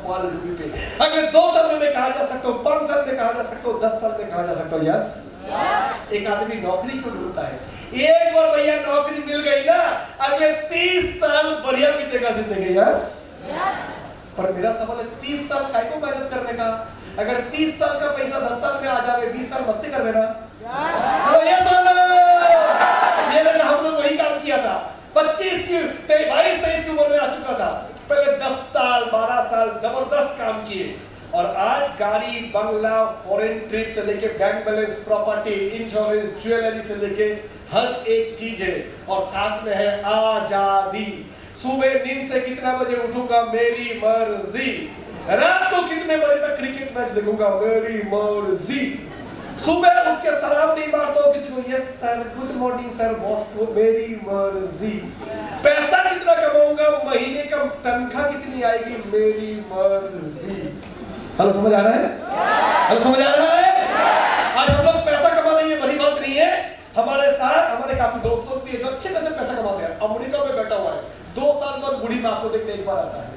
World पे। अगर 2 साल में कहा जा सकता हो, 5 साल में कहा जा सकता हो, 10 साल में कहा जा सकता हो, यस। एक आदमी नौकरी क्यों ढूंढता है? एक बार भैया नौकरी मिल गई ना, अगले 30 साल बढ़िया बीतेगा जिंदगी, यस। पर मेरा सवाल है 30 साल काय को मेहनत करने का? अगर 30 साल का पैसा 10 साल में आ जावे, 20 साल मस्ती कर लेना। ये ना हम लोग वही काम किया था, 25 की 22-23 की उम्र में आ चुका था। पहले 10 साल 12 साल जबरदस्त काम किए, और आज गाड़ी बंगला फॉरेन ट्रिप से लेके bank balance, property, insurance, jewellery से लेके हर एक चीज है, और साथ में है आजादी। सुबह नींद से कितना बजे उठूंगा मेरी मर्जी, रात को कितने बजे तक क्रिकेट मैच देखूंगा मेरी मर्जी। सुबह उठ के सलाम नहीं मारता हूं किसी को, yes sir, good morning sir, boss को, मेरी मर्जी। पैसा कितना कमाऊंगा, महीने का तनख्वाह कितनी आएगी, मेरी मर्जी। हेलो, समझ आ रहा है? हेलो, समझ आ रहा है? आज हम लोग पैसा कमा रहे हैं, वही बात नहीं है। हमारे साथ हमारे काफी दोस्त लोग भी है जो अच्छे खासे पैसा कमाते हैं, अमेरिका में बैठा हुआ है, 2 साल बाद बूढ़ी माँ को देखने एक बार आता है,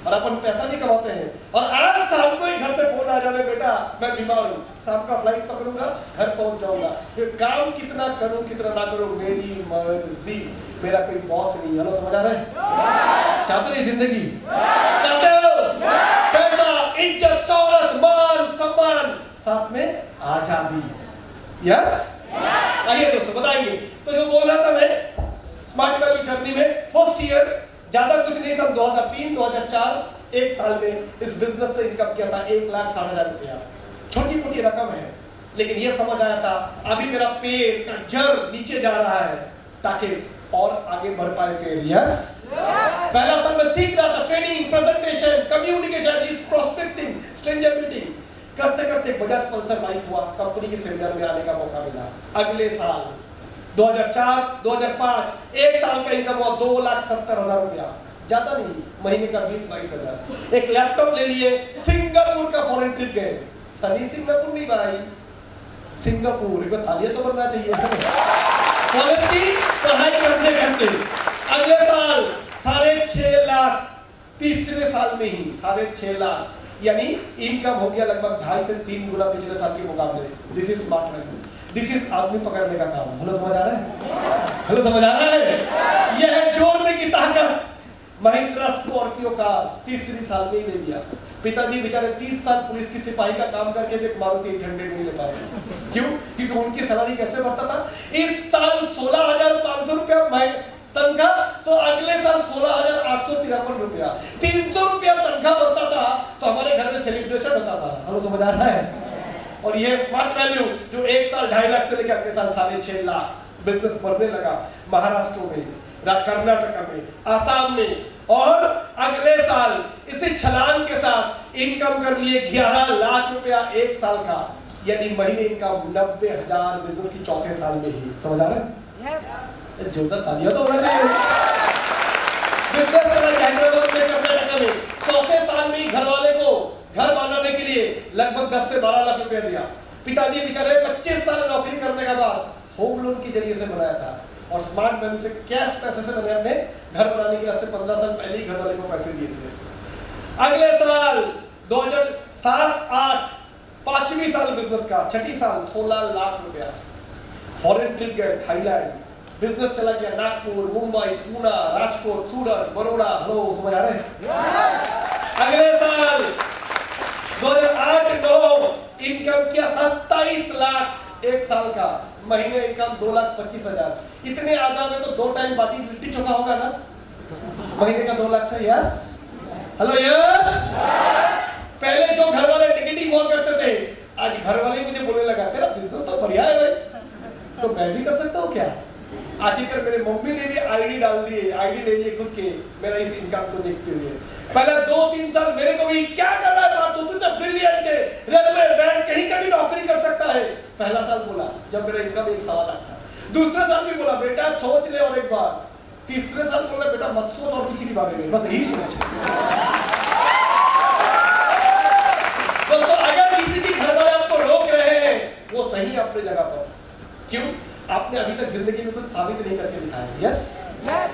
और अपन पैसा नहीं कमाते हैं। और आज शाम को ही घर से फोन आ जावे, बेटा मैं बीमार हूँ, शाम का फ्लाइट पकड़ूंगा, घर पहुंच जाऊंगा। ये काम कितना करूं कितना ना करूं, मेरी मर्जी, मेरा कोई बॉस नहीं। हेलो, समझ आ रहा है? चाहते हो ये जिंदगी? चाहते हो पैसा, इज्जत, शौहरत, मान सम्मान, साथ में आजादी, यस। आइए दोस्तों बताएंगे। तो जो बोल रहा था मैं, स्मार्ट वैल्यू जर्नी में फर्स्ट ईयर ज्यादा कुछ नहीं, सन 2003-2004 एक साल में इस बिजनेस से इनकम किया था 1,60,000 रुपया। छोटी मोटी रकम है, लेकिन ये समझ आया था अभी मेरा पैर का जड़ नीचे जा रहा है, ताकि और आगे बढ़ पाए पैर, यस। पहला साल में सीख रहा था, training, presentation, communication, prospecting, stranger meeting करते करते बजाज पल्सर बाइक हुआ, कंपनी के सेमिनार में आने का मौका मिला। अगले साल 2004-2005 एक साल का इनकम हुआ 2,70,000 रुपया, ज्यादा नहीं, महीने का 20-22 हजार। एक लैपटॉप ले लिए, सिंगापुर का फॉरेन ट्रिप गए। सनी सिंगापुर नहीं भाई, सिंगापुर। एक बार तालियां तो बनना चाहिए। कॉलेज की पढ़ाई करते करते अगले साल 6.5 लाख, तीसरे साल में ही 6.5 लाख, यानी इनकम हो गया लगभग 2.5 से 3 गुना पिछले साल के मुकाबले। This is smart value, this is आदमी पकड़ने का काम। हेलो, समझ आ रहा है? हेलो, समझ आ रहा है? यह है जोड़ने की ताकत। महिंद्रा स्कॉर्पियो का तीसरी साल में ही ले लिया। पिताजी बेचारे 30 साल पुलिस की सिपाही का काम करके भी मारुति 800 नहीं ले पाए। क्यों? क्योंकि उनकी सैलरी कैसे बढ़ता था, इस साल 16,500 रुपया तनख्वाह, तो अगले साल 16,853 रुपया, 300 रुपया तनख्वाह बढ़ता था, तो हमारे घर में सेलिब्रेशन होता था। हेलो, समझ आ रहा है? और ये स्मार्ट वैल्यू जो एक साल 2.5 लाख से लेकर अगले साल 6.5 लाख, बिजनेस बढ़ने लगा महाराष्ट्र में, कर्नाटक में, आसाम में, और अगले साल इसी छलांग के साथ इनकम कर लिए 11 लाख रुपया एक साल का, यानी महीने इनकम 90,000 बिजनेस की चौथे साल में ही। समझ आ रहा है? जोरदार तालियां तो होना चाहिए। बिजनेस हैदराबाद में, कर्नाटक में चौथे साल में ही घर वाले को घर बनाने के लिए लगभग 10 से 12 लाख रुपया दिया। पिताजी बेचारे 25 साल नौकरी करने के बाद होम लोन के जरिए से बनाया था, और स्मार्ट वैल्यू से कैश पैसे से मैंने अपने घर बनाने के लिए 15 साल पहले ही घर वाले को पैसे दिए थे। अगले साल 2007-8 5वीं साल बिजनेस का, 6ठी साल 16 लाख रुपया। फॉरेन ट्रिप गए, थाईलैंड, बिजनेस चला गया नागपुर, मुंबई, पुणे, राजकोट, सूरत, बड़ौदा। हेलो, समझ आ रहे हैं? अगले साल 2008-9 इनकम किया 27 लाख एक साल का, महीने इनकम 2,25,000। इतने आ जाओगे तो 2 टाइम बाटी लिट्टी चोखा होगा ना, महीने का 2 लाख से, यस। Hello, yes. पहले जो घर वाले नेगेटिव हुआ करते थे, आज घर वाले मुझे बोलने लगा तेरा बिजनेस तो बढ़िया है भाई, तो मैं भी कर सकता हूँ क्या? आखिरकार मेरे मम्मी ने भी आईडी डाल दिए, आईडी ले लिए खुद के, मेरा इस इनकम को देखते हुए। पहले 2-3 साल मेरे को भी क्या कर रहा है बात, तू तो ब्रिलियंट है, रेलवे, बैंक, कहीं का भी नौकरी कर सकता है। पहला साल बोला जब मेरा इनकम 1.25 लाख था। दूसरे साल भी बोला बेटा सोच ले और एक बार। तीसरे साल बोला बेटा मत सोच और किसी के बारे में, बस यही सोच। दोस्तों, अगर किसी की घर वाले आपको रोक रहे हैं, वो सही अपने जगह पर। क्यों? आपने अभी तक जिंदगी में कुछ साबित नहीं करके दिखाया। Yes,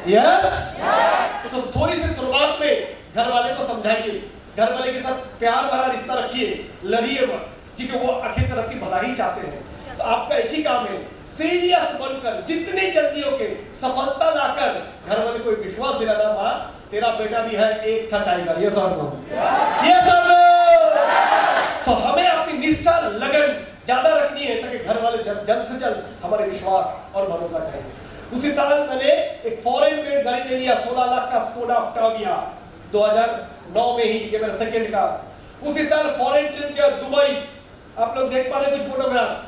yes. तो थोड़ी सी शुरुआत में घर वाले को समझाइए, घर वाले के साथ प्यार भरा रिश्ता रखिए, लड़िए मत, क्योंकि वो आखिरकार आपकी भला ही चाहते हैं। तो आपका एक ही काम है, सीरियस बनकर जितनी जल्दी हो के सफलता लाकर घर वाले को विश्वास दिलाना, माँ तेरा बेटा भी है एक था टाइगर, ये सर नो, ये सर नो। तो हमें अपनी निष्ठा लगन ज्यादा रखनी है ताकि घर वाले जल्द से जल्द हमारे विश्वास और भरोसा करें। उसी साल मैंने एक फॉरेन मेड गाड़ी ले लिया, 16 लाख का स्कोडा ऑक्टाविया, 2009 में ही, ये मेरा सेकंड का। उसी साल फॉरेन ट्रिप गया दुबई, आप लोग देख पा रहे कुछ फोटोग्राफ्स।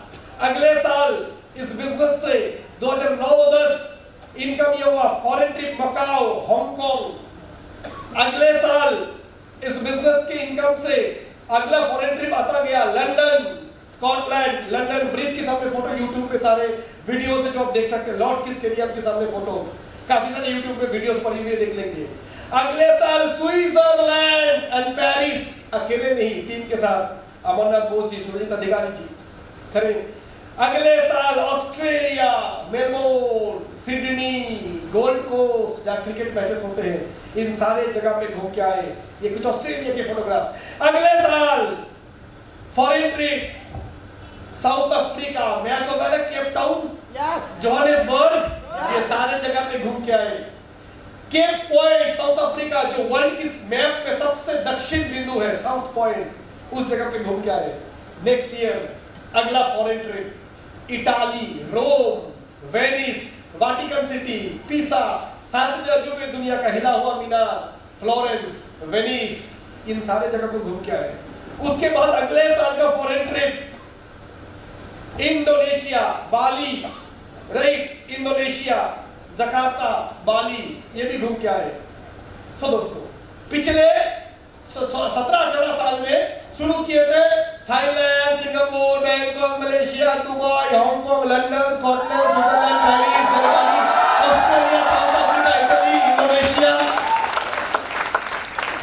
अगले साल इस बिजनेस से 2009-10 इनकम ये हुआ, फॉरेन ट्रिप मकाओ, हांगकांग। अगले साल इस बिजनेस के इनकम से अगला फॉरेन ट्रिप आता गया लंदन, स्कॉटलैंड, लंदन ब्रिज के सामने फोटो, यूट्यूब पे सारे वीडियो से जो आप देख सकते हैं, लॉर्ड्स के स्टेडियम के सामने फोटोज, काफी सारे यूट्यूब पे वीडियोस पड़ी हुई देख लेंगे। अगले साल स्विट्जरलैंड एंड पेरिस, अकेले नहीं टीम के साथ, अमरनाथ बोस जी, सुरजीत अधिकारी जी खरे। अगले साल Australia, Melbourne, Sydney, Gold Coast, जहाँ क्रिकेट मैचेस होते हैं, इन सारे जगह पे घूम के आए। ये कुछ ऑस्ट्रेलिया के फोटोग्राफ्स। अगले साल foreign trip south Africa, match होता है ना केप टाउन, जोहानिसबर्ग, ये सारे जगह पे घूम के आए। केप पॉइंट साउथ अफ्रीका, जो वर्ल्ड की मैप पे सबसे दक्षिण बिंदु है, साउथ पॉइंट, उस जगह पे घूम के आए। नेक्स्ट ईयर अगला फॉरेन ट्रिप इटाली, रोम, वेनिस, वाटिकन सिटी, पीसा, सातवें अजूबे दुनिया का हिला हुआ मीनार, फ्लोरेंस, वेनिस, इन सारे जगह को घूम के आए। उसके बाद अगले साल का फॉरेन ट्रिप इंडोनेशिया, बाली, राइट, इंडोनेशिया, जकार्ता, बाली, ये भी घूम के आए। सो दोस्तों, पिछले 17-18 साल में शुरू किए थे Thailand, Singapore, Bangkok, Malaysia, Dubai, Hong Kong, London, Scotland, Switzerland, Paris, Germany, Australia, south Africa, Italy, Indonesia.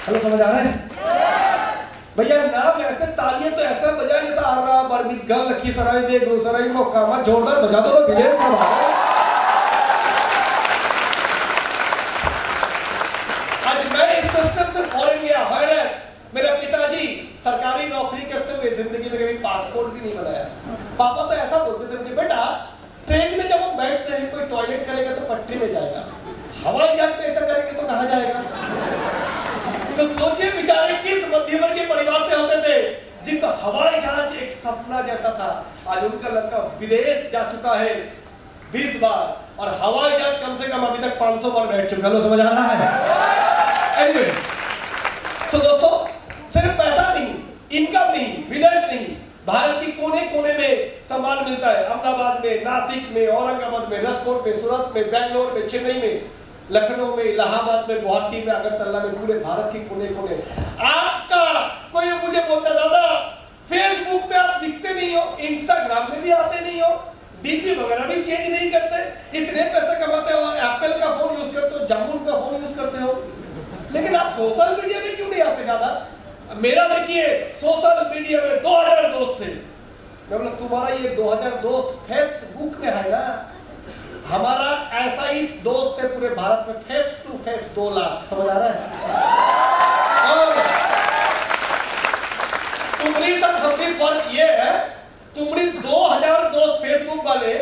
Hello, समझ आ रहा है भैया? नाम ऐसे, तालियां तो ऐसा बजाए जैसा आर्रा, बरबीघल, लखीसराय, बेगूसराय, मोकामा, जोरदार बजा दो, विलेज का बात है। आज मैं इस सिस्टम से फॉरेन गया, हैरत, मेरे पिताजी सरकारी नौकरी करते हुए जिंदगी में कभी पासपोर्ट भी नहीं बनाया। पापा तो ऐसा बोलते थे मुझे, बेटा ट्रेन में जब हम बैठते हैं कोई टॉयलेट करेगा तो पटरी में जाएगा, हवाई जहाज में ऐसा करेंगे तो कहां जाएगा? तो सोचिए बेचारे किस मध्यवर्गीय परिवार से होते थे जिनका हवाई जहाज एक सपना जैसा था। आज उनका लड़का विदेश जा चुका है 20 बार, और हवाई जहाज कम से कम अभी तक 500 बार बैठ चुका है। समझ आ रहा है? एनीवे, सो दोस्तों, सिर्फ पैसा नहीं, इनकम नहीं, विदेश नहीं, भारत की कोने कोने में सम्मान मिलता है। अहमदाबाद में, नासिक में, औरंगाबाद में, राजकोट में, सूरत में, बेंगलोर में, चेन्नई में, लखनऊ में, इलाहाबाद में, गुवाहाटी में, अगरतला में, पूरे भारत की कोने कोने। आपका कोई मुझे बोलता, दादा फेसबुक पे आप दिखते नहीं हो, इंस्टाग्राम में भी आते नहीं हो, डीपी वगैरह भी चेंज नहीं करते, इतने पैसे कमाते हो, एप्पल का फोन यूज करते हो, जामुन का फोन यूज करते हो, लेकिन आप सोशल मीडिया में क्यों नहीं आते ज्यादा? मेरा देखिए सोशल मीडिया में 2000 दोस्त थे। मैं बोला तुम्हारा ये 2000 दोस्त फेसबुक में है ना, हमारा ऐसा ही दोस्त है पूरे भारत में, फेस टू फेस 2 लाख। समझ आ रहा है? और तुम्हारी साथ हमारी फर्क ये है, तुम्हारी 2000 दोस्त फेसबुक वाले,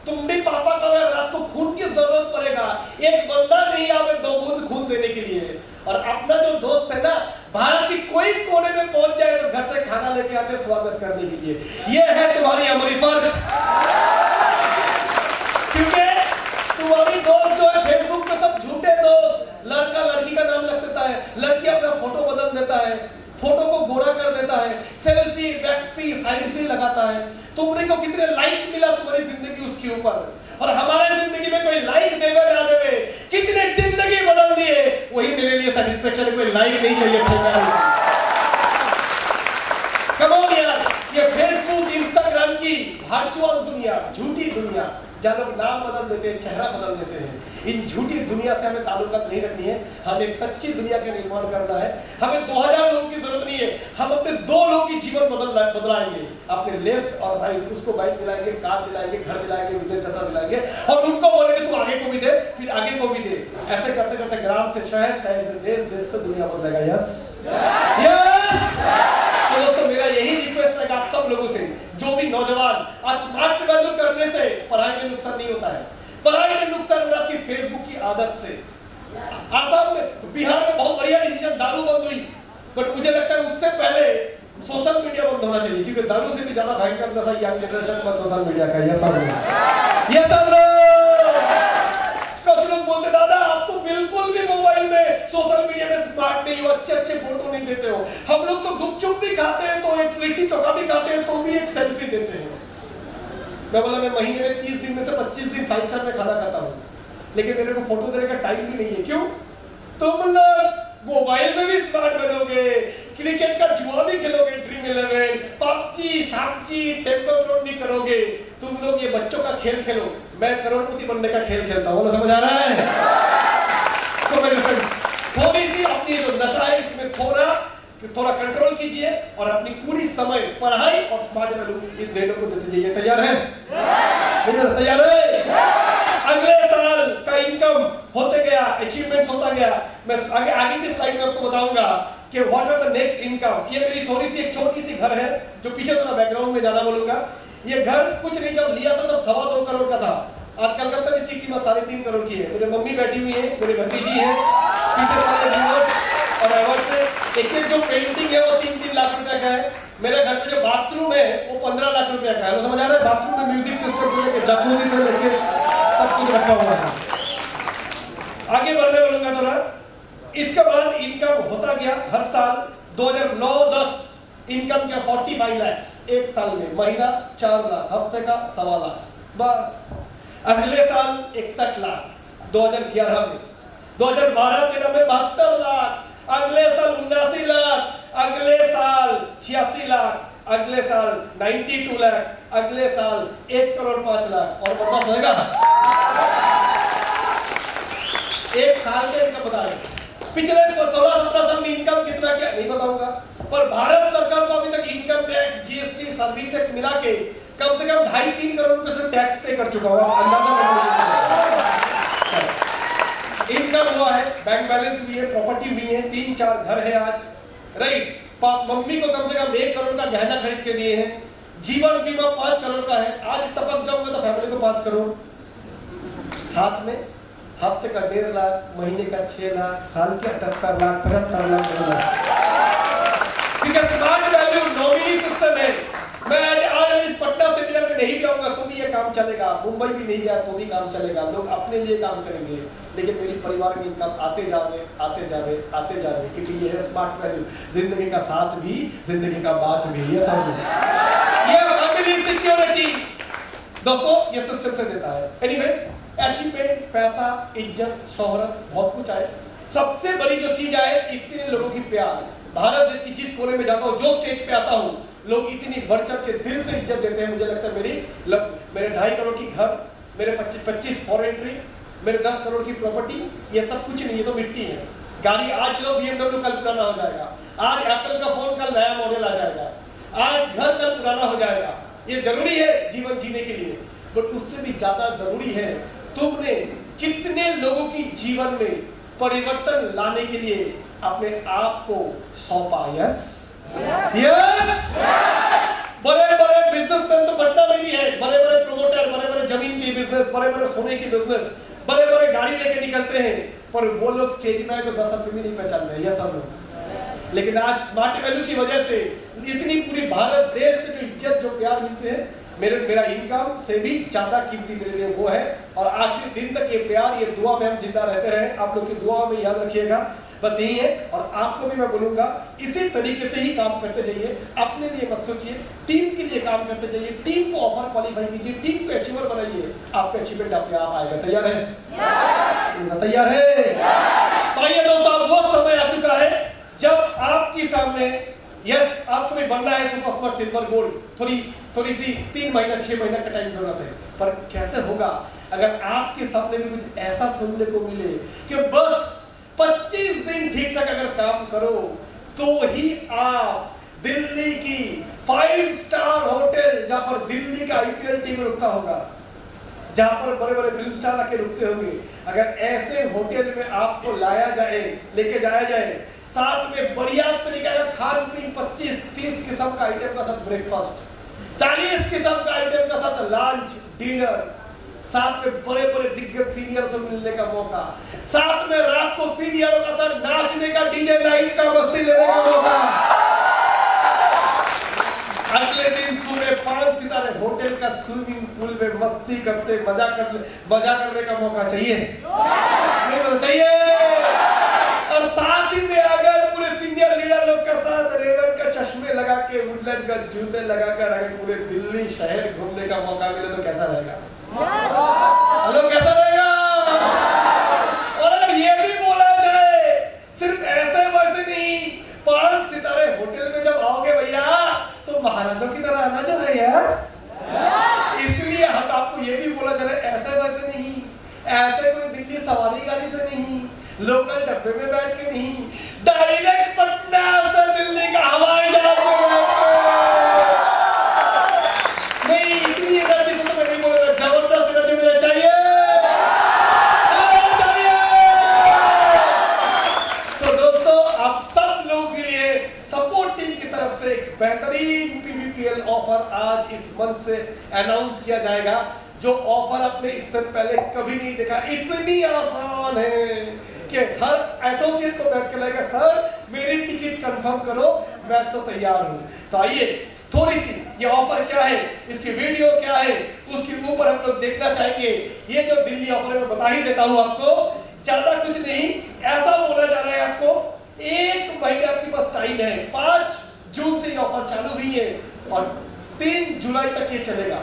तुम्हारी पापा का अगर रात को खून की जरूरत पड़ेगा, एक बंदा नहीं आवे 2 बूंद खून देने के लिए। और अपना जो दोस्त है ना, भारत की कोई कोने में पहुंच जाए तो घर से खाना लेके आते स्वागत करने के लिए। ये है तुम्हारी हमारी फर्क। क्योंकि तुम्हारी दोस्त जो है फेसबुक पे सब झूठे दोस्त, लड़का लड़की का नाम रख देता है, लड़की अपना फोटो बदल देता है, फोटो को गोरा कर देता है, सेल्फी, बैकफी, साइडफी लगाता है। तुमने को कितने लाइक मिला तुम्हारी जिंदगी उसके ऊपर, और हमारे जिंदगी में कोई लाइक देवे ना देवे, कितने जिंदगी बदल दिए, वही मेरे लिए सेटिस्फेक्शन। कोई लाइक नहीं चाहिए, कम ऑन यार। ये फेसबुक, इंस्टाग्राम की वर्चुअल दुनिया, झूठी दुनिया, जहाँ लोग नाम बदल देते हैं, चेहरा बदल देते हैं, इन झूठी दुनिया से हमें ताल्लुकात नहीं रखनी है। हमें एक सच्ची दुनिया का निर्माण करना है। हमें 2000 लोगों की जरूरत नहीं है, हम अपने 2 लोगों की जीवन बदलाएंगे। अपने लेफ्ट और राइट, उसको बाइक दिलाएंगे, कार दिलाएंगे, घर दिलाएंगे, विदेश यात्रा दिलाएंगे, और उनको बोलेंगे तू आगे को भी दे, फिर आगे को भी दे। ऐसे करते करते ग्राम से शहर, शहर से देश, देश से दुनिया बदलेगा। यस। आज स्मार्ट वैल्यू करने से पढ़ाई में नुकसान नहीं होता है, पढ़ाई में नुकसान हो रहा है आपकी फेसबुक की आदत से। आसाम में, बिहार में बहुत बढ़िया डिसीजन, दारू बंद हुई, बट मुझे लगता है उससे पहले सोशल मीडिया बंद होना चाहिए, क्योंकि दारू से भी ज्यादा भयंकर नशा यंग जनरेशन में सोशल मीडिया का। ये सब कुछ लोग बोलते दादा आप तो बिल्कुल भी मोबाइल में सोशल मीडिया में स्मार्ट नहीं हो, अच्छे अच्छे फोटो नहीं देते हो। हम लोग तो गुपचुप भी खाते हैं तो एक लिट्टी चोखा भी खाते हैं तो भी एक सेल्फी देते हैं। मैं बोला मैं महीने में 30 दिन में से 25 दिन 5 स्टार में खाना खाता हूँ, लेकिन मेरे को फोटो देने का टाइम भी नहीं है। क्यों? तुम लोग मोबाइल में भी स्मार्ट बनोगे, क्रिकेट का जुआ भी खेलोगे, ड्रीम 11, पबजी, शापजी, टेम्पल रन भी करोगे। तुम लोग ये बच्चों का खेल खेलो, मैं करोड़पति बनने का खेल खेलता हूँ। समझ आ रहा है? तो मेरे फ्रेंड्स, थोड़ी सी अपनी जो नशा है इसमें थोड़ा कंट्रोल कीजिए और अपनी पूरी समय पढ़ाई और स्मार्ट वैल्यू इन दोनों को देते जाइए। तैयार है? तैयार है? अगले साल का इनकम होते गया, अचीवमेंट्स होता गया। मैं आगे की स्लाइड में आपको बताऊंगा कि what are the next income. ये मेरी थोड़ी सी एक छोटी सी घर है जो पीछे थोड़ा बैकग्राउंड में जाना बोलूंगा। ये घर कुछ नहीं, जब लिया था तब 2.25 करोड़ का था। आजकल कब तक इसकी कीमत 3.5 करोड़ की है। मेरे मम्मी बैठी हुई है, मेरे भतीजी है, पीछे सारे व्यूअर्स और अवार्ड से एक जो पेंटिंग है वो 3-3 लाख रुपए का है। मेरे घर में जो बाथरूम है वो 15 लाख रुपए का है। समझ आ रहा है? बाथरूम में म्यूजिक सिस्टम से लेकर जकूजी से लेकर सब कुछ रखा हुआ है। आगे बढ़ने बोलूंगा थोड़ा। इसके बाद इनकम होता गया हर साल। 2009-10 इनकम क्या 45 लाख एक साल में, महीना 4 लाख, हफ्ते का 1.25 लाख बस। अगले साल 61 लाख 2011 में, 2012-13 में 72 लाख, अगले साल 79 लाख, अगले साल 86 लाख, अगले साल 92 लाख, अगले साल 1 करोड़ 5 लाख। और बर्दाश्त होगा? एक साल के इनकम बता रहे। पिछले 16-17 साल में इनकम कितना क्या नहीं बताऊंगा, पर भारत सरकार को अभी तक income tax, GST, service tax मिला के कम से कम 2.5-3 करोड़ रुपए से टैक्स पे कर चुका हुआ। अंदाजा इनकम हुआ है, बैंक बैलेंस भी है, प्रॉपर्टी भी है, 3-4 घर है आज, राइट। मम्मी को कम से कम 1 करोड़ का गहना खरीद के दिए हैं। जीवन बीमा 5 करोड़ का है। आज टपक जाऊंगा तो फैमिली को 5 करोड़। साथ में हफ्ते का 1.5 लाख, महीने का 6 लाख, साल के 78 लाख, 75 लाख। ठीक है, स्मार्ट वैल्यू नॉमिनी सिस्टम है। मैं आज इस पटना सेमिनार में नहीं जाऊंगा तो भी ये काम चलेगा, मुंबई भी नहीं गया तो भी काम चलेगा। लोग अपने लिए काम करेंगे, लेकिन मेरी परिवार में इनकम आते जावे, क्योंकि ये है स्मार्ट वैल्यू। जिंदगी का साथ भी, जिंदगी का बात भी, ये सब ये फैमिली सिक्योरिटी दोस्तों ये सिस्टम से देता है। एनीवेज, अचीवमेंट, पैसा, इज्जत, शोहरत, बहुत कुछ आए। सबसे बड़ी जो चीज आए, इतने लोगों की प्यार। भारत देश की जिस कोने में जाता हूँ, जो स्टेज पे आता हूँ, लोग इतनी बढ़ चढ़ के दिल से इज्जत देते हैं। मुझे लगता है मेरे 2.5 करोड़ की घर, मेरे 25 फॉरेन ट्रिप, मेरे 10 करोड़ की प्रॉपर्टी, ये सब कुछ नहीं, ये तो मिट्टी है। गाड़ी आज लो BMW, कल पुराना हो जाएगा। आज एप्पल का फोन, कल नया मॉडल आ जाएगा। आज घर, कल पुराना हो जाएगा। ये जरूरी है जीवन जीने के लिए, बट उससे भी ज्यादा जरूरी है तुमने कितने लोगों की जीवन में परिवर्तन लाने के लिए अपने आप को सौंपा। Yes yes. बड़े बड़े बिजनेसमैन तो पटना में भी है, बड़े बड़े प्रोमोटर, बड़े बड़े जमीन की बिजनेस, बड़े बड़े सोने की बिजनेस, बड़े बड़े गाड़ी लेके निकलते हैं, पर वो लोग स्टेज में आए तो 10 रुपये भी नहीं पहचानते हैं। यस और नो। लेकिन आज स्मार्ट वैल्यू की वजह से इतनी पूरी भारत देश से जो इज्जत, जो प्यार मिलते हैं, मेरा इनकम से भी ज्यादा कीमती मेरे लिए वो है। और आखिरी दिन तक ये प्यार, ये दुआ में हम जिंदा रहते रहे। आप लोग की दुआ में याद रखिएगा, बस यही है। और आपको भी मैं बोलूंगा इसी तरीके से ही काम करते जाइए। अपने लिए मत सोचिए, टीम के लिए काम करते जाइए। टीम को ऑफर क्वालिफाई कीजिए, टीम को अचीवर बनाइए, आपका अचीवमेंट अपने आप आएगा। तैयार है? तैयार है? तो ये दोस्तों, अब वो समय आ चुका है जब आपके सामने, यस, आपको भी बनना है सुपर स्मार्ट सिल्वर गोल्ड। थोड़ी सी 3 महीना 6 महीना का टाइम जरूरत है, पर कैसे होगा अगर आपके सामने भी कुछ ऐसा सुनने को मिले कि बस 25 दिन ठीक ठाक अगर काम करो तो ही आप दिल्ली की 5 स्टार होटल, जहां पर दिल्ली का IPL टीम रुकता होगा, जहां पर बड़े बड़े फिल्म स्टार आके रुकते होंगे, अगर ऐसे होटल में आपको लाया जाए, लेके जाया जाए, साथ में बढ़िया तरीका का खान पीन, 25-30 किस्म का आइटम का साथ ब्रेकफास्ट, 40 किस्म का आइटम का साथ लंच डिनर, साथ में बड़े बड़े दिग्गज सीनियर से मिलने का मौका, साथ में रात को सीनियरों का साथ नाचने का, डीजे नाइट का, मस्ती लेने का मौका। अगले दिन सुबह 5 सितारे होटल का स्विमिंग पूल में मस्ती करते मजा करने का मौका चाहिए, नहीं मजा चाहिए। और साथ ही में अगर पूरे सीनियर लीडर लोग के साथ रेवन का चश्मे लगा के, वुडलैंड का जूते लगाकर अगर पूरे दिल्ली शहर घूमने का मौका मिले तो कैसा रहेगा? हेलो, कैसा रहेगा? और अगर ये भी बोला जाए सिर्फ ऐसे वैसे नहीं, 5 सितारे होटल में जब आओगे भैया तो महाराजों की तरह आना जो है। यस, इसलिए हम आपको ये भी बोला जा रहा है ऐसे वैसे नहीं, ऐसे कोई दिल्ली सवारी गाड़ी से नहीं, लोकल डब्बे में बैठ के नहीं, डायरेक्ट पटना से दिल्ली का हवाई जहाज में बैठ के नहीं। इतनी एनर्जी से तो मैं नहीं बोलूंगा, जबरदस्त एनर्जी मुझे चाहिए। सो दोस्तों, आप सब लोगों के लिए सपोर्ट टीम की तरफ से एक बेहतरीन पीवीपीएल ऑफर आज इस मंथ से अनाउंस किया जाएगा, जो ऑफर आपने इससे पहले कभी नहीं देखा। इतनी आसान है कि हर एसोसिएट को बैठ के लगेगा सर मेरी टिकट कंफर्म करो, मैं तो तैयार हूं। तो आइए थोड़ी सी ये ऑफर क्या है, इसकी वीडियो क्या है, उसके ऊपर हम लोग देखना चाहेंगे। ये जो दिल्ली ऑफर है मैं बता ही देता हूं आपको, ज्यादा कुछ नहीं, ऐसा बोला जा रहा है आपको 1 महीने आपके पास टाइम है। 5 जून से ये ऑफर चालू हुई है और 3 जुलाई तक ये चलेगा।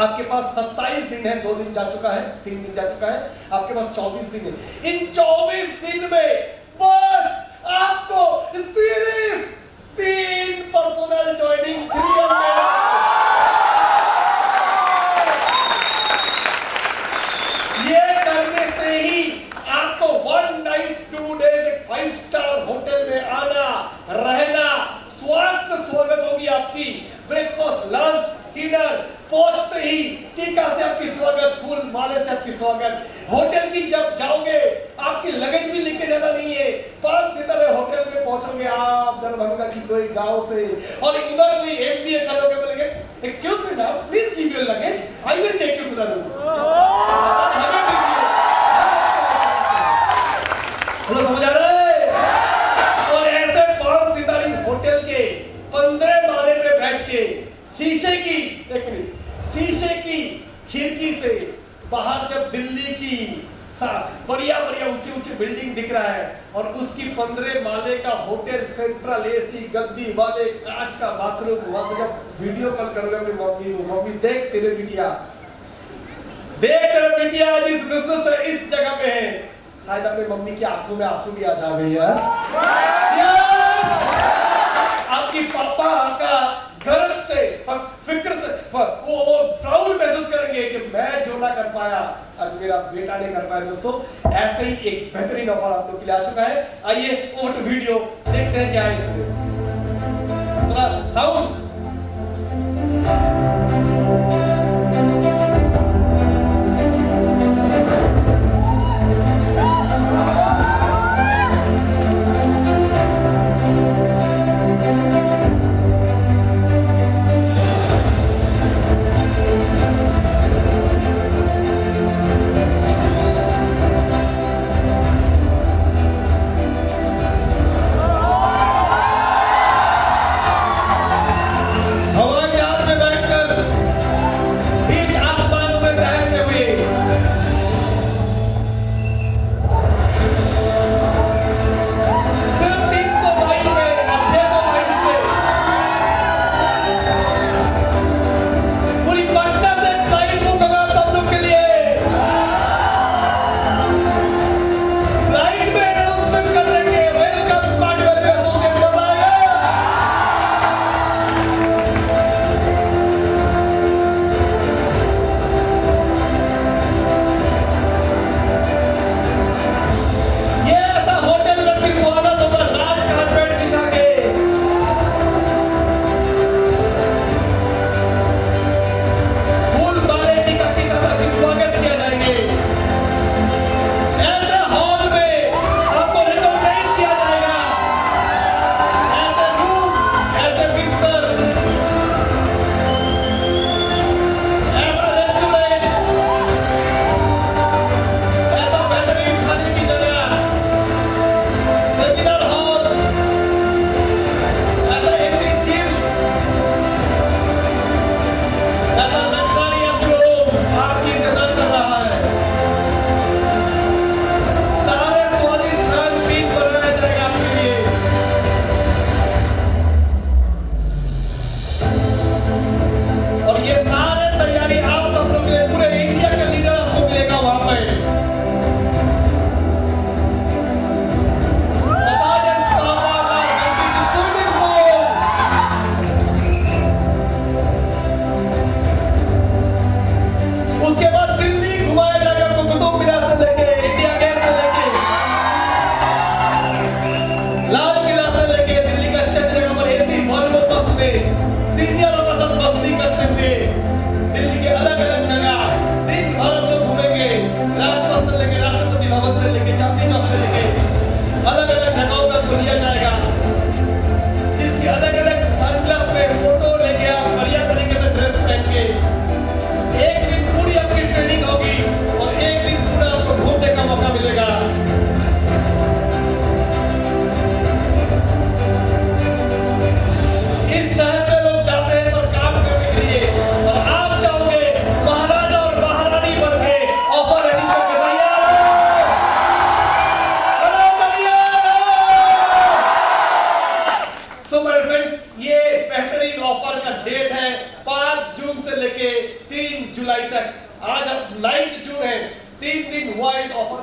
आपके पास 27 दिन है, 2 दिन जा चुका है, 3 दिन जा चुका है, आपके पास 24 दिन है। इन 24 दिन में बस आपको सिर्फ 3 पर्सनल ज्वाइनिंग 300 ये करने से ही आपको 1 नाइट 2 डेज 5 स्टार होटल में आना, रहना, स्वागत होगी आपकी, ब्रेकफास्ट, लंच, डिनर, पहुंचते ही टीका से आपकी स्वागत, फूल माले से आपकी स्वागत। होटल की जब जाओगे आपकी लगेज भी लेके जाना नहीं है। 5 सितारे होटल में पहुंचोगे आप दरभंगा की कोई गांव से, और उधर कोई एमबीए करोगे, बोलेंगे excuse me ma'am please give your luggage, I will take you to the room. समझ आ रहा है? और ऐसे 5 सितारे होटल के 15 माले पे बैठ के शीशे की खिड़की से बाहर जब दिल्ली की बढ़िया ऊंचे बिल्डिंग दिख रहा है और उसकी 15 माले का होटल, सेंट्रल एसी, गद्दी वाले, कांच का बाथरूम, वहां से जब वीडियो कॉल करोगे अपनी मम्मी को, मम्मी देख तेरे बिटिया आज इस बिजनेस से इस जगह पे है, शायद अपनी मम्मी की आंखों में आंसू भी आ जावे। यस, आपकी पापा का गर्व से, फिक्र से वो प्राउड महसूस करेंगे कि मैं जो ना कर पाया आज मेरा बेटा ने कर पाया। दोस्तों, ऐसे ही एक बेहतरीन ऑफर आप लोग के लिए आ चुका है। आइए ओवर टू वीडियो, देखते हैं क्या है इसमें। थोड़ा साउंड। हवाई जहाज में बैठकर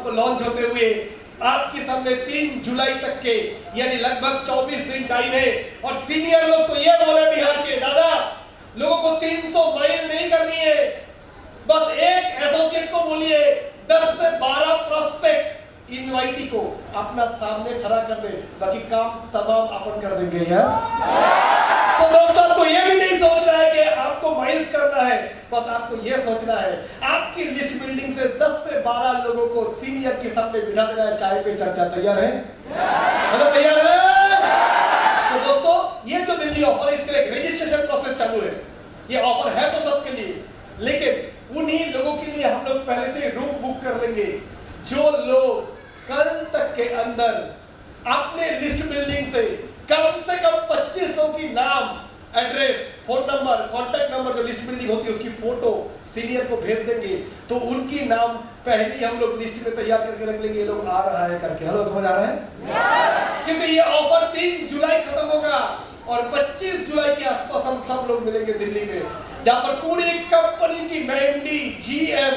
को लॉन्च होते हुए आपके सामने 3 जुलाई तक के यानी लगभग 24 दिन टाइम है। और सीनियर लोग तो ये बोले बिहार के, दादा लोगों को 300 माइल नहीं करनी है, बस एक एसोसिएट को बोलिए 10 से 12 प्रोस्पेक्ट इनवाइटी को अपना सामने खड़ा कर दे, बाकी काम तमाम अपन कर देंगे। यस, तो दोस्तों आपको ये भी नहीं सोचना है कि आपको माइल्स करना है, बस आपको ये सोचना है आपकी लिस्ट बिल्डिंग से 10 से 12 लोगों को सीनियर के सामने बिठा देना है। चाय पे चर्चा तैयार है? हेलो, तैयार है? तो दोस्तों ये जो दिल्ली ऑफर है इसके लिए रजिस्ट्रेशन प्रोसेस चालू है। ये ऑफर है तो सबके लिए, लेकिन उन्हीं लोगों के लिए हम लोग पहले से रूम बुक कर लेंगे जो लोग कल तक के अंदर अपने लिस्ट बिल्डिंग से कम 25 लोगों की नाम, address, phone number, contact number, जो लिस्ट बिल्डिंग होती है उसकी फोटो सीनियर को भेज देंगे, तो उनकी नाम पहले ही हम लोग लिस्ट में तैयार करके रख लेंगे, ये लोग आ रहा है करके। हेलो, समझ आ रहा है? क्योंकि ये ऑफर 3 जुलाई खत्म होगा और 25 जुलाई के आसपास हम सब लोग मिलेंगे दिल्ली में, जहां पर पूरी कंपनी की MD, GM,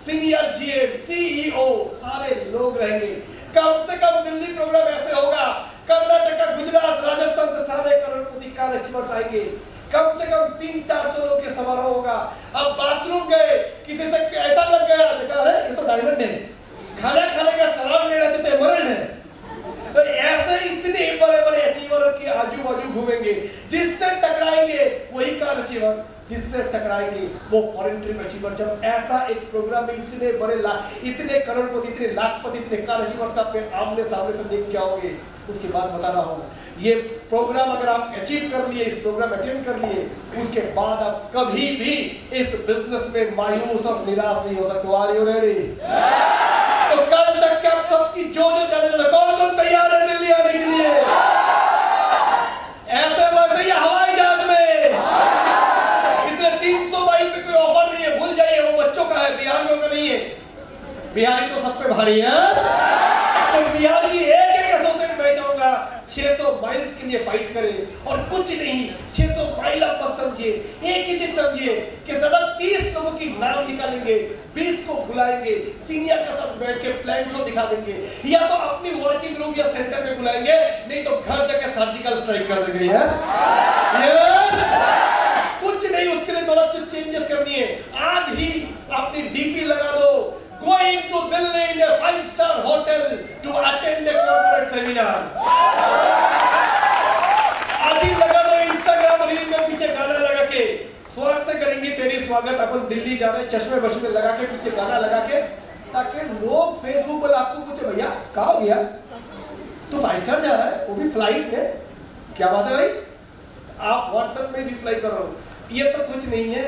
senior GM, CEO सारे लोग रहेंगे। कम से कम दिल्ली प्रोग्राम ऐसे होगा, कर्नाटक, गुजरात, राजस्थान से सारे करोड़पति कार अचीवर्स आएंगे। कम से कम 300-400 लोग के समारोह होगा। अब बाथरूम गए, किसी से ऐसा लग गया, देखा अरे ये तो डायमंड है, खाना खाने का सलाम नहीं रहते तो एमरल्ड है। तो ऐसे इतने बड़े-बड़े अचीवर के आजू-बाजू घूमेंगे, जिससे टकराएंगे वही कार अचीवर, जिससे टकराएंगे वो फॉरेन ट्रिप अचीवर। जब ऐसा एक प्रोग्राम में इतने बड़े इतने करोड़पति, इतने लाखपति, इतने कार अचीवर्स का अपने आमने सामने से देख के आओगे, उसके बाद बता रहा हूँ ये प्रोग्राम अगर आप अचीव कर लिए, इस प्रोग्राम अटेंड कर लिए, उसके बाद आप कभी भी इस बिजनेस में मायूस और निराश नहीं हो सकते। Are you ready? तो कल तक के आप सबकी जो जाने जाने, कौन तैयार है दिल्ली आने के लिए? ऐसे वैसे ही हवाई जहाज में, इसलिए 300 माइल पे कोई ऑफर नहीं है, भूल जाइए, वो बच्चों का है, बिहार का नहीं है। बिहारी तो सब पे भारी है, तो बिहार की एक एसोसिएट मैं चाहूंगा 600 माइल्स के लिए फाइट करे। और कुछ नहीं, 600 माइल आप मत समझिए, एक ही चीज समझिए कि ज्यादा 30 लोगों की नाम निकालेंगे, 20 को बुलाएंगे, सीनियर के साथ बैठ के प्लान शो दिखा देंगे, या तो अपनी वर्किंग ग्रुप या सेंटर में बुलाएंगे, नहीं तो घर जाके सर्जिकल स्ट्राइक कर देंगे। यस, कुछ नहीं, उसके लिए 2 चेंजेस करनी है। आज ही अपनी डीपी लगा दो, going to Delhi in a 5-star hotel to attend a corporate seminar। आज ही लगा दो इंस्टाग्राम रील में पीछे गाना लगा के, स्वागत से करेंगे तेरी स्वागत, अपन दिल्ली जा रहे हैं, चश्मे बश्मे लगा के पीछे गाना लगा के, ताकि लोग फेसबुक पर आपको पूछे भैया कहाँ हो गया, तू 5 स्टार जा रहा है, वो भी फ्लाइट में, क्या बात है भाई? आप व्हाट्सएप में रिप्लाई करो। ये तो कुछ नहीं है,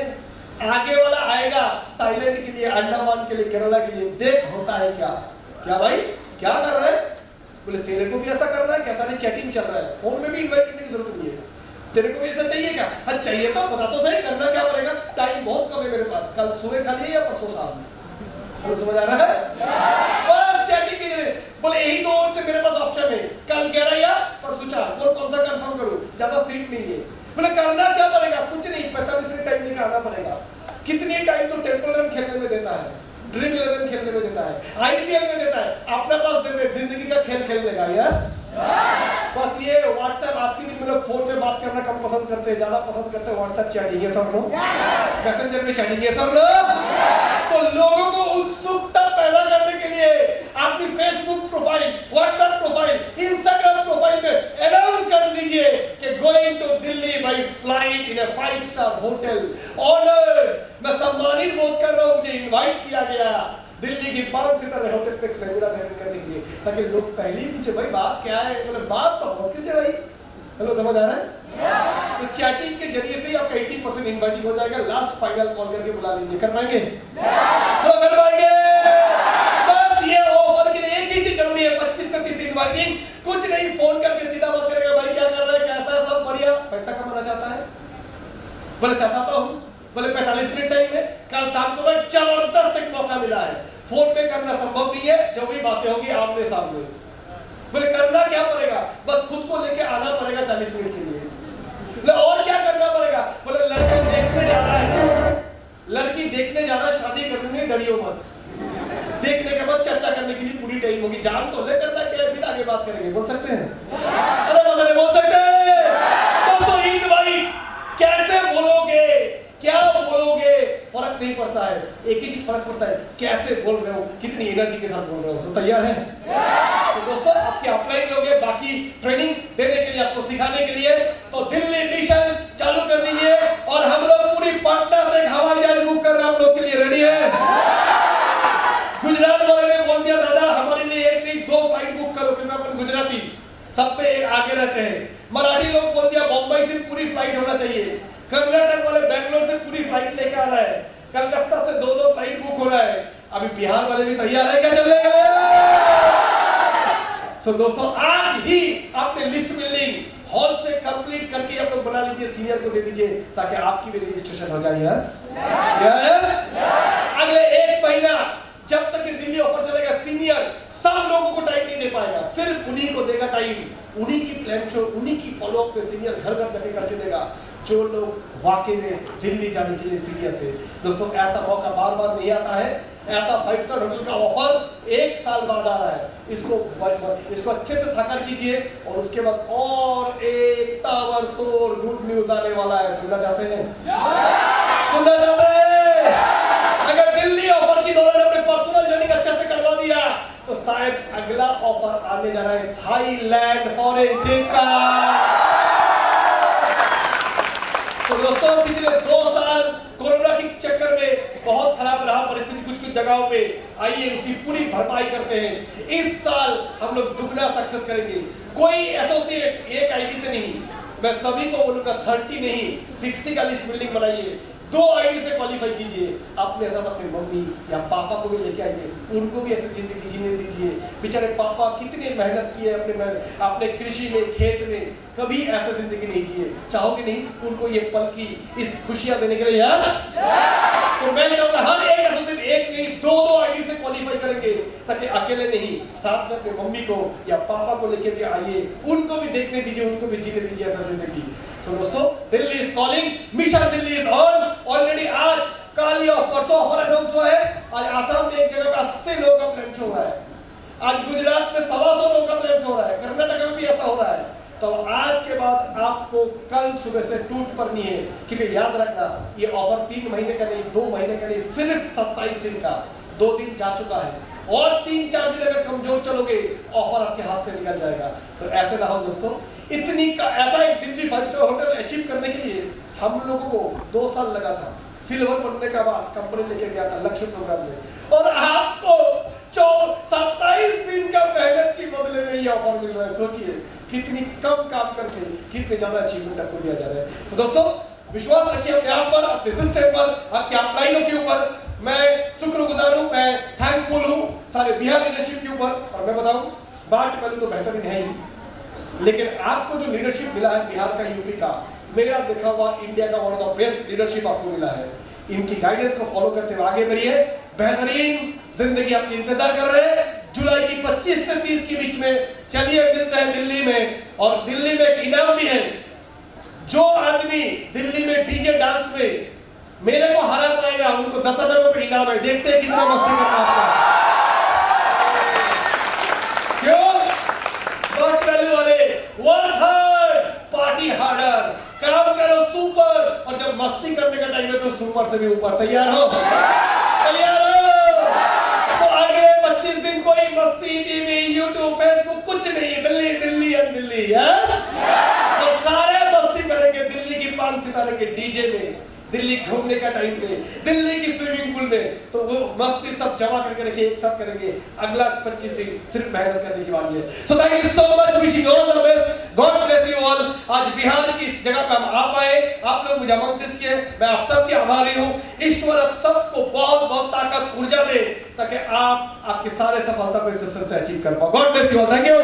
आगे वाला आएगा थाईलैंड के लिए, अंडमान के लिए, केरला के लिए, देख होता है क्या। क्या भाई क्या कर रहा है? बोले तेरे को भी ऐसा करना है, कैसा नहीं, चैटिंग चल रहा है, फोन में भी इन्वाइट करने की जरूरत नहीं है, तेरे को भी ऐसा चाहिए क्या? हाँ चाहिए तो बता तो सही, करना क्या पड़ेगा? टाइम बहुत कम है मेरे पास, कल सुबह खा लिए या परसों शाम? समझ आ रहा है? बस चैटिंग के लिए बोले यही 2 से मेरे पास ऑप्शन है, कल 11 या परसों 4, बोल कौन सा कंफर्म करूं, ज्यादा सीट नहीं है। बोले करना क्या पड़ेगा? कुछ नहीं, 45 मिनट टाइम निकालना पड़ेगा। कितनी टाइम तो टेंपल रन खेलने में देता है, ड्रीम 11 खेलने में देता है, आईपीएल में देता है, अपने पास दे दे, जिंदगी का खेल खेल देगा। यस, बस ये व्हाट्सएप आज के दिन में लोग फोन में बात करना कम पसंद करते हैं, ज्यादा पसंद करते हैं व्हाट्सएप चैटिंग। ये सब लोग मैसेंजर में चैटिंग, ये सब लोग। तो लोगों को उत्सुकता पैदा करने के लिए अपनी Facebook profile, WhatsApp profile, Instagram profile में अनाउंस कर दीजिए कि going to Delhi by flight in a five star hotel, honoured, मैं सम्मानित बोध कर रहा हूं, मुझे इनवाइट किया गया दिल्ली की 5 सितारे होटल पे सेमिनार अटेंड करने के लिए, ताकि लोग पहले ही पूछे भाई बात क्या है, बोले बात तो बहुत कीजिए भाई। हेलो, समझ आ रहा है? तो चैटिंग के जरिए से ही आपका 80% इनवाइटिंग हो जाएगा। लास्ट फाइनल कॉल करके बुला लीजिए, कर पाएंगे? कर पाएंगे? बस ये ऑफर के लिए एक ही चीज जरूरी है, 25 से 30 इनवाइटिंग। कुछ नहीं, फोन करके सीधा बात करेगा, भाई क्या कर रहा है, कैसा है, सब बढ़िया, पैसा कमाना चाहता है? बोले चाहता तो हूँ। बोले 45 मिनट टाइम है, कल शाम को जबरदस्त एक मौका मिला है, फोन पे करना संभव नहीं है, जो भी बातें होगी आमने सामने। बोले करना क्या पड़ेगा? बस खुद को लेके आना पड़ेगा 40 मिनट के लिए। बोले और क्या करना पड़ेगा? बोले लड़का देखने जा रहा है, लड़की देखने जा रहा है, शादी करने में डरियो मत, देखने के बाद चर्चा करने के लिए ट्रेनिंग होगी, जान तो लेकर ना के फिर आगे बात करेंगे, बोल सकते हैं? अरे मगर बोल सकते हैं? दोस्तों हिंद भाई कैसे बोलोगे, क्या बोलोगे, फर्क नहीं पड़ता है, एक ही चीज फर्क पड़ता है, कैसे बोल रहे हो, कितनी एनर्जी के साथ बोल रहे हो। तो तैयार है? तो दोस्तों आपके अपलाइन लोग हैं, बाकी ट्रेनिंग देने के लिए, आपको सिखाने के लिए, तो दिल्ली मिशन चालू कर दीजिए और हम लोग पूरी पटना से हवाई जहाज बुक कर रहे हैं, हम लोग के लिए रेडी है? गुजरात वाले ने बोल दिया दादा हमारे लिए एक नहीं 2 फ्लाइट बुक करो, क्योंकि अपन गुजराती सब पे आगे रहते हैं। मराठी लोग बोल दिया बम्बई से पूरी फ्लाइट होना चाहिए। कर्नाटक वाले बैंगलोर से पूरी फ्लाइट लेके आ रहा है। कलकत्ता से 2-2 फ्लाइट बुक हो रहा है। अभी बिहार वाले भी तैयार है क्या चलने के लिए? सो दोस्तों आज ही आपने लिस्ट बिल्डिंग हॉल से कंप्लीट करके आप लोग बना लीजिए, सीनियर को दे दीजिए ताकि आपकी भी रजिस्ट्रेशन हो जाए। Yes yes. अगले 1 महीना जब तक ये दिल्ली ऑफर चलेगा, सीनियर सब लोगों को टाइम नहीं दे पाएगा, सिर्फ उन्हीं को देगा टाइम, उन्हीं की प्लान शो, उन्हीं की फॉलोअप पे सीनियर घर घर जाके करके देगा, जो लोग वाकई में दिल्ली जाने के लिए सीरियस है। दोस्तों ऐसा मौका बार बार नहीं आता है, ऐसा 5 स्टार होटल का ऑफर 1 साल बाद आ रहा है, इसको अच्छे से साकार कीजिए और उसके बाद और एक ताबड़तोड़ गुड न्यूज आने वाला है। सुनना चाहते हैं? सुनना चाहते हैं? अगर दिल्ली ऑफर की दौरान अपने पर्सनल जर्नी अच्छे से करवा दिया तो शायद अगला ऑफर आने जा रहा है थाईलैंड फॉरेन ट्रिप का। तो दोस्तों पिछले 2 साल कोरोना के चक्कर में बहुत खराब रहा परिस्थिति कुछ जगहों पे, आइए उसकी पूरी भरपाई करते हैं। इस साल हम लोग दुगना सक्सेस करेंगे। कोई एसोसिएट एक आईडी से नहीं, मैं सभी को बोलूंगा 30 नहीं 60 का लिस्ट बिल्डिंग बनाइए, 2 आईडी से क्वालिफाई कीजिए, अपने साथ अपने मम्मी या पापा को भी लेके आइए, उनको भी ऐसी जिंदगी जीने दीजिए। बेचारे पापा कितने मेहनत किए अपने कृषि में, खेत में, कभी ऐसा जिंदगी नहीं जिए, चाहोगे नहीं उनको ये पल की इस खुशियां देने के लिए? यस। तो मैं चाहूंगा हर एक एसोसिएट एक नहीं 2-2 आईडी से क्वालिफाई करेंगे, ताकि अकेले नहीं साथ में अपने मम्मी को या पापा को लेके भी आइए, उनको भी देखने दीजिए, उनको भी जीने दीजिए ऐसा जिंदगी। सो दोस्तों Delhi is calling, mission Delhi is on. Already आज कल या परसों ऑफर अनाउंस हुआ है। आज आसाम में एक जगह पे 80 लोग का प्लान हो रहा है, आज गुजरात में 125 लोग का प्लान हो रहा है, कर्नाटक में भी ऐसा हो रहा है। तो आज के बाद आपको कल सुबह से टूट पड़नी है, क्योंकि याद रखना ये ऑफर 3 महीने का नहीं, 2 महीने का नहीं, सिर्फ 27 दिन का। 2 दिन जा चुका है और 3-4 दिन अगर कमजोर चलोगे ऑफर आपके हाथ से निकल जाएगा। तो ऐसे ना हो दोस्तों, इतनी का ऐसा एक दिल्ली 5 स्टार होटल अचीव करने के लिए हम लोगों को 2 साल लगा था। सिल्वर बनने के बाद कंपनी लेके गया था लक्ष्य प्रोग्राम में, और आपको 27 दिन का मेहनत की बदले में ये ऑफर मिल रहा है। सोचिए कितनी कम काम करके कितने ज्यादा अचीवमेंट आपको दिया जा रहा है। तो दोस्तों विश्वास रखिए अपने आप पर, अपने सिस्टम पर, आपके अपलाइनों के ऊपर। मैं शुक्रगुजार हूं, मैं थैंकफुल हूं सारे बिहार लीडरशिप के ऊपर। और मैं बताऊं स्मार्ट वैल्यू तो बेहतरीन है ही, लेकिन आपको जो लीडरशिप मिला है बिहार का, यूपी का, मेरा देखा हुआ इंडिया का one of the best leadership आपको मिला है। इनकी गाइडेंस को फॉलो करते हुए आगे बढ़िए, बेहतरीन जिंदगी आपकी इंतजार कर रहे हैं। जुलाई की 25 से 30 के बीच में चलिए मिलते हैं दिल्ली में, और दिल्ली में एक इनाम भी है। जो आदमी दिल्ली में डीजे डांस में मेरे को हरा पाएगा उनको 10,000 रुपए इनाम है। देखते हैं कितना मस्ती करना आपका। क्यों? स्मार्ट वैल्यू वाले वर्क हार्ड पार्टी हार्डर, काम करो सुपर, और जब मस्ती करने का टाइम है तो सुपर से भी ऊपर। तैयार हो? तैयार हो? तो अगले 25 दिन कोई मस्ती, टीवी, यूट्यूब, फेसबुक कुछ नहीं, दिल्ली दिल्ली एंड दिल्ली। तो सारे मस्ती करेंगे दिल्ली की 5 सितारे के डीजे में, दिल्ली घूमने का टाइम पे, दिल्ली की स्विमिंग पूल में। तो वो मस्ती सब जमा करके रखिए, एक साथ करेंगे। अगला 25 दिन सिर्फ मेहनत करने की बारी है। So thank you so much, wishing you all the best, God bless you all. आज बिहार की इस जगह पे हम आ पाए, आप लोग मुझे आमंत्रित किए, मैं आप सबके आभारी हूँ। ईश्वर आप सबको बहुत बहुत ताकत, ऊर्जा दे, ताकि आप आपके सारे सफलता को इस सिस्टम से अचीव कर पाओ। God bless you all, thank you.